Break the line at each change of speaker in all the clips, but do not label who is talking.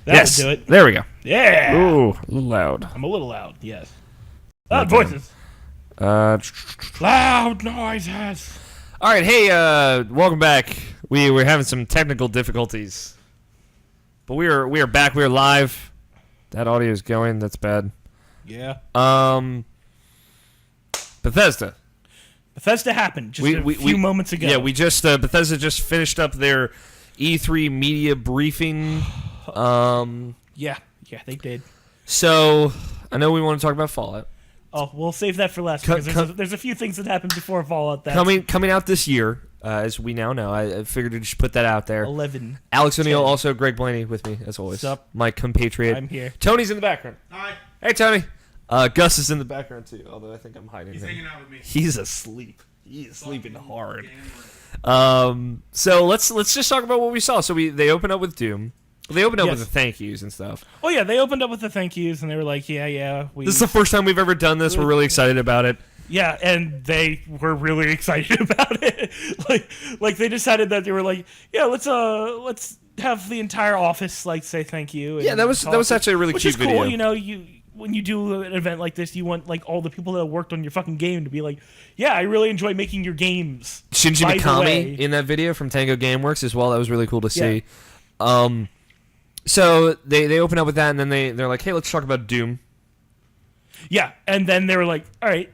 That would do it.
There we go.
Yeah.
Ooh, a little loud.
I'm a little loud. Yes. Loud voices. Loud noises.
All right, hey, welcome back. We were having some technical difficulties, but we are back. We are live. That audio is going. That's bad.
Yeah.
Bethesda.
Bethesda happened just a few moments ago.
Yeah, we just Bethesda just finished up their E3 media briefing.
Yeah, they did.
So I know we want to talk about Fallout.
Oh, we'll save that for last because there's a few things that happened before Fallout that
coming out this year, as we now know. I figured to just put that out there.
11.
Alex O'Neill, also Greg Blaney with me as always.
What's up?
My compatriot.
I'm here.
Tony's in the background.
Hi.
Hey, Tony. Gus is in the background too, although I think I'm hiding him.
He's hanging out with me.
He's asleep. He's sleeping hard. So let's just talk about what we saw. So they opened up with Doom. They opened up with the thank yous and stuff.
Oh yeah, they opened up with the thank yous and they were like, yeah.
This is the first time we've ever done this. We're really excited about it.
Yeah, and they were really excited about it. like they decided that they were like, yeah, let's have the entire office like say thank you.
Yeah, that was actually a really cute video.
Which is cool, you know, when you do an event like this, you want like all the people that worked on your fucking game to be like, yeah, I really enjoy making your games.
Shinji Mikami in that video from Tango Gameworks as well. That was really cool to see. So they open up with that, and then they're like, hey, let's talk about Doom.
Yeah, and then they were like, all right,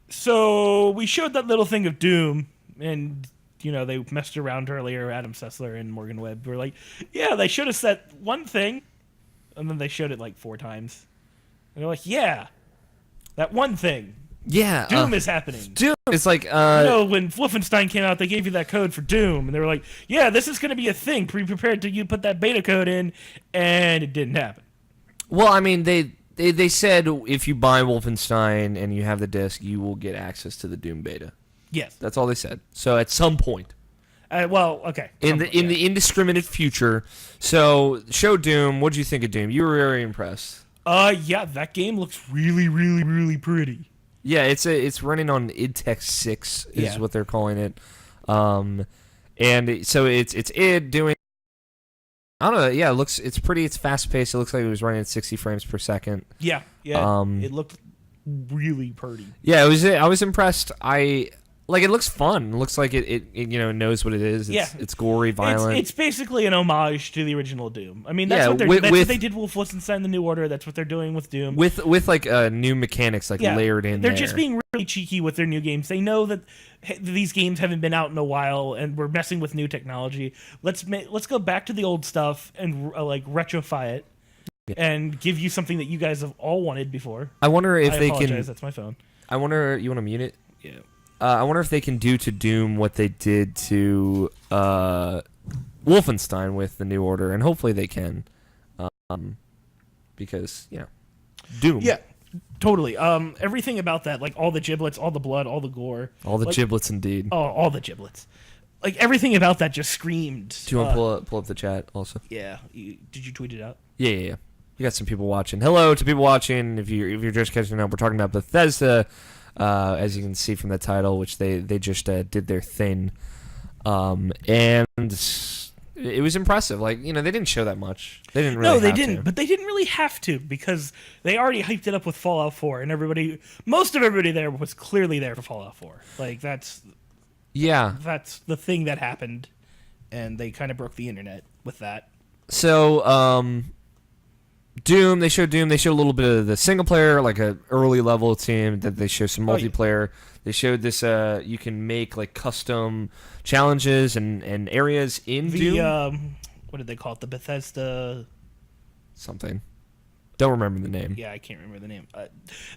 so we showed that little thing of Doom, and you know they messed around earlier. Adam Sessler and Morgan Webb were like, yeah, they showed us that one thing, and then they showed it like 4 times. And they're like, yeah, that one thing.
Yeah.
Doom is happening.
Doom is like...
you know, when Wolfenstein came out, they gave you that code for Doom. And they were like, yeah, this is going to be a thing. Be prepared to you put that beta code in. And it didn't happen.
Well, I mean, they said if you buy Wolfenstein and you have the disc, you will get access to the Doom beta.
Yes.
That's all they said. So at some point...
well, okay.
In the indiscriminate future. So, show Doom. What did you think of Doom? You were very impressed.
Yeah, that game looks really, really, really pretty.
Yeah, it's running on id Tech 6 is what they're calling it. And so it's id doing... I don't know. Yeah, it's pretty. It's fast paced. It looks like it was running at 60 frames per second.
Yeah. It looked really pretty.
Yeah, I was impressed. It looks fun. It looks like it knows what it is. It's gory, violent.
It's basically an homage to the original Doom. I mean, that's what they did with Wolfenstein: The New Order. That's what they're doing with Doom.
With like new mechanics layered in.
They're just being really cheeky with their new games. They know that these games haven't been out in a while, and we're messing with new technology. Let's go back to the old stuff and retrofy it. Yeah. And give you something that you guys have all wanted before.
I wonder if they can.
That's my phone.
I wonder. You want to mute it?
Yeah.
I wonder if they can do to Doom what they did to Wolfenstein with the New Order, and hopefully they can, because Doom.
Yeah, totally. Everything about that, like all the giblets, all the blood, all the gore,
all the giblets, indeed.
Oh, all the giblets. Like everything about that just screamed.
Do you want to pull up the chat also?
Yeah. Did you tweet it out?
Yeah. We got some people watching. Hello to people watching. If you're just catching up, we're talking about Bethesda. As you can see from the title, which they just did their thing, and it was impressive. Like, they didn't show that much. They didn't really. No,
they didn't. But they didn't really have to because they already hyped it up with Fallout 4, and most of everybody there was clearly there for Fallout 4. Like that's the thing that happened, and they kind of broke the internet with that.
So, Doom, they showed a little bit of the single player, like a early level team, that they showed some multiplayer. They showed this, you can make like custom challenges and areas in Doom.
What did they call it? The Bethesda...
something. Don't remember the name.
Yeah, I can't remember the name.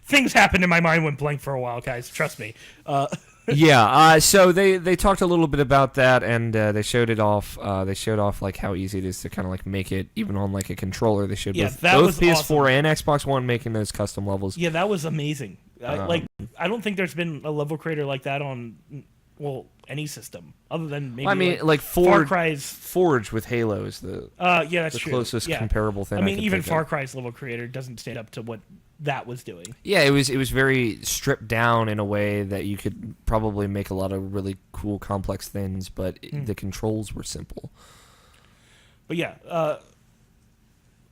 Things happened in my mind, went blank for a while, guys. Trust me.
So they talked a little bit about that, and they showed it off. They showed off like how easy it is to kind of like make it even on like a controller. They showed both PS4
awesome.
and Xbox One making those custom levels.
Yeah, that was amazing. I don't think there's been a level creator like that on any system other than maybe.
Far Cry's Forge with Halo is the
that's
the closest comparable thing.
I mean, even Far Cry's level creator doesn't stand up to what that was doing.
Yeah, it was very stripped down in a way that you could probably make a lot of really cool, complex things, but the controls were simple.
But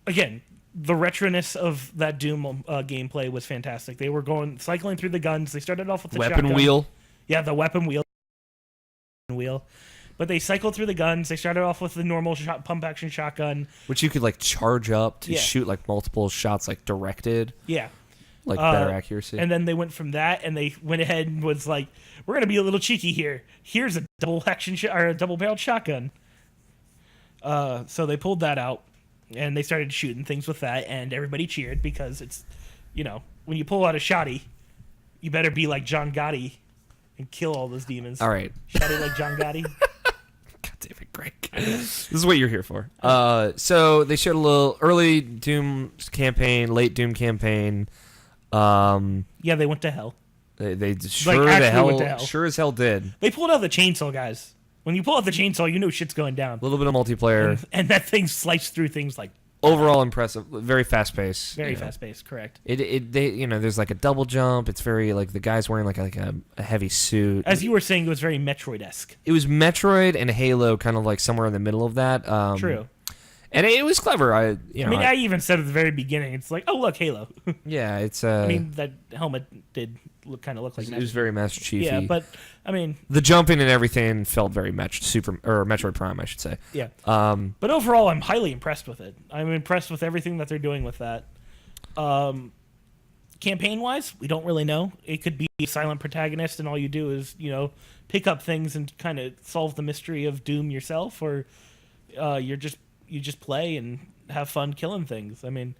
again, the retroness of that Doom gameplay was fantastic. They were cycling through the guns. They started off with the
Weapon
shotgun.
wheel.
Yeah, the weapon wheel. But they cycled through the guns. They started off with the normal pump action shotgun,
Which you could like charge up to
Yeah.
shoot like multiple shots like directed,
yeah.
like better accuracy.
And then they went from that, and they went ahead and was like, "We're gonna be a little cheeky here. Here's a double action or a double barreled shotgun." So they pulled that out, and they started shooting things with that, and everybody cheered because it's, when you pull out a shotty, you better be like John Gotti and kill all those demons.
All right.
Shotty like John Gotti.
God damn it, Greg. This is what you're here for. So they showed a little early Doom campaign, late Doom campaign.
Yeah, they went to hell.
They
actually went to hell.
sure as hell did.
They pulled out the chainsaw, guys. When you pull out the chainsaw, you know shit's going down.
A little bit of multiplayer.
And that thing sliced through things like
Overall impressive. Very fast paced.
very fast paced, correct.
There's like a double jump. It's very like the guy's wearing like a heavy suit.
As you were saying, it was very Metroid-esque.
It was Metroid and Halo, kind of like somewhere in the middle of that.
True.
And it was clever. I
even said at the very beginning, it's like, oh look, Halo.
yeah, it's.
that helmet did kind of look like
it was very Master Chiefy.
Yeah, but
the jumping and everything felt very Metroid Prime, I should say.
Yeah. But overall, I'm highly impressed with it. I'm impressed with everything that they're doing with that. Campaign-wise, we don't really know. It could be a silent protagonist, and all you do is, pick up things and kind of solve the mystery of Doom yourself, or you just play and have fun killing things. In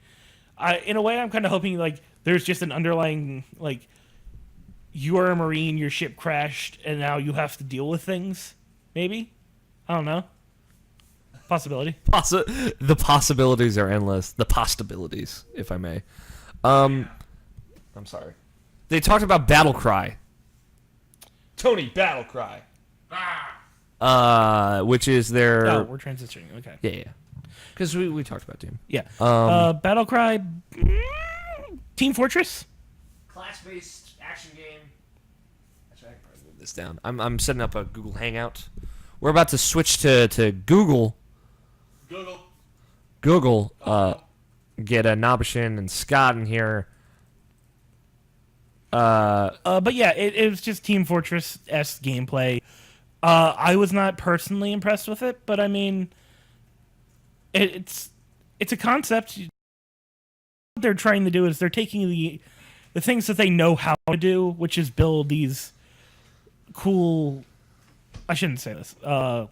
a way, I'm kind of hoping like there's just an underlying like. You are a Marine, your ship crashed, and now you have to deal with things. Maybe? I don't know. Possibility.
The possibilities are endless. The possibilities, if I may. I'm sorry. They talked about Battle Cry. Tony, Battle Cry. Which is their...
Oh, we're transitioning. Okay.
Yeah. Because we talked about Doom.
Yeah. Battle Cry... Team Fortress?
Class-based action game. Actually, I can probably move this down. I'm setting up a Google Hangout. We're about to switch to Google. Google. Get Nabashin and Scott in here.
But yeah, it was just Team Fortress-esque gameplay. I was not personally impressed with it, but it's a concept. What they're trying to do is they're taking the things that they know how to do, which is build these cool... I shouldn't say this. I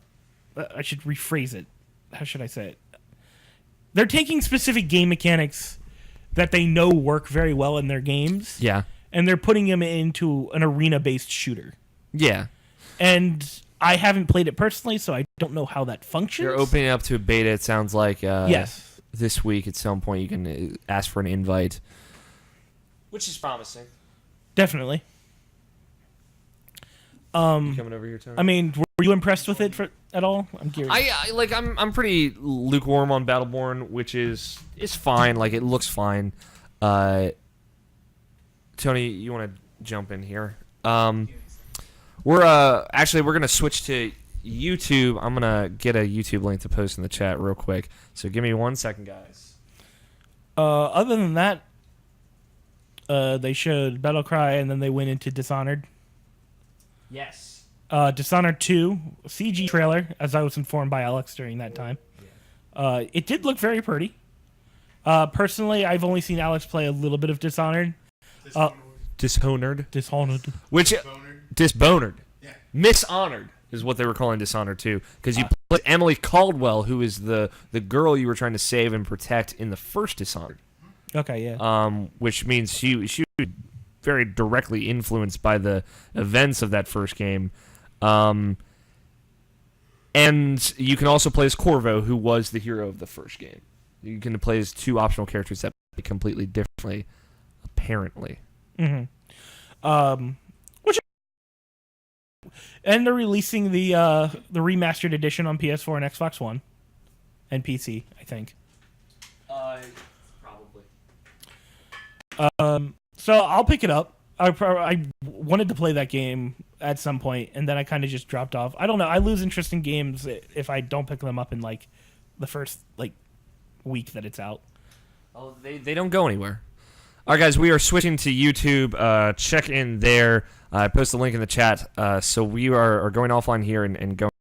should rephrase it. How should I say it? They're taking specific game mechanics that they know work very well in their games.
Yeah.
And they're putting them into an arena-based shooter.
Yeah.
And I haven't played it personally, so I don't know how that functions.
You're opening up to a beta, it sounds like.
Yes.
This week at some point you can ask for an invite. Which is promising.
Definitely.
You coming over here, Tony?
Were you impressed with it at all? I'm curious.
I'm pretty lukewarm on Battleborn, which is fine. Like, it looks fine. Tony, you want to jump in here? We're gonna switch to YouTube. I'm gonna get a YouTube link to post in the chat real quick. So give me 1 second, guys.
Other than that, they showed Battle Cry, and then they went into Dishonored.
Yes.
Dishonored 2 CG trailer, as I was informed by Alex during that time. It did look very pretty. Personally, I've only seen Alex play a little bit of Dishonored.
Dishonored. Which Disbonered.
Yeah.
Mishonored is what they were calling Dishonored 2, because you played Emily Caldwell, who is the girl you were trying to save and protect in the first Dishonored.
Okay, yeah.
Which means she was very directly influenced by the events of that first game. And you can also play as Corvo, who was the hero of the first game. You can play as two optional characters that play completely differently, apparently.
Mm-hmm. And they're releasing the remastered edition on PS4 and Xbox One and PC, I think.
Probably.
So I'll pick it up. I wanted to play that game at some point, and then I kind of just dropped off. I don't know. I lose interest in games if I don't pick them up in like the first week that it's out.
Oh, they don't go anywhere. All right, guys, we are switching to YouTube. Check in there. I post the link in the chat. So we are going offline here and going.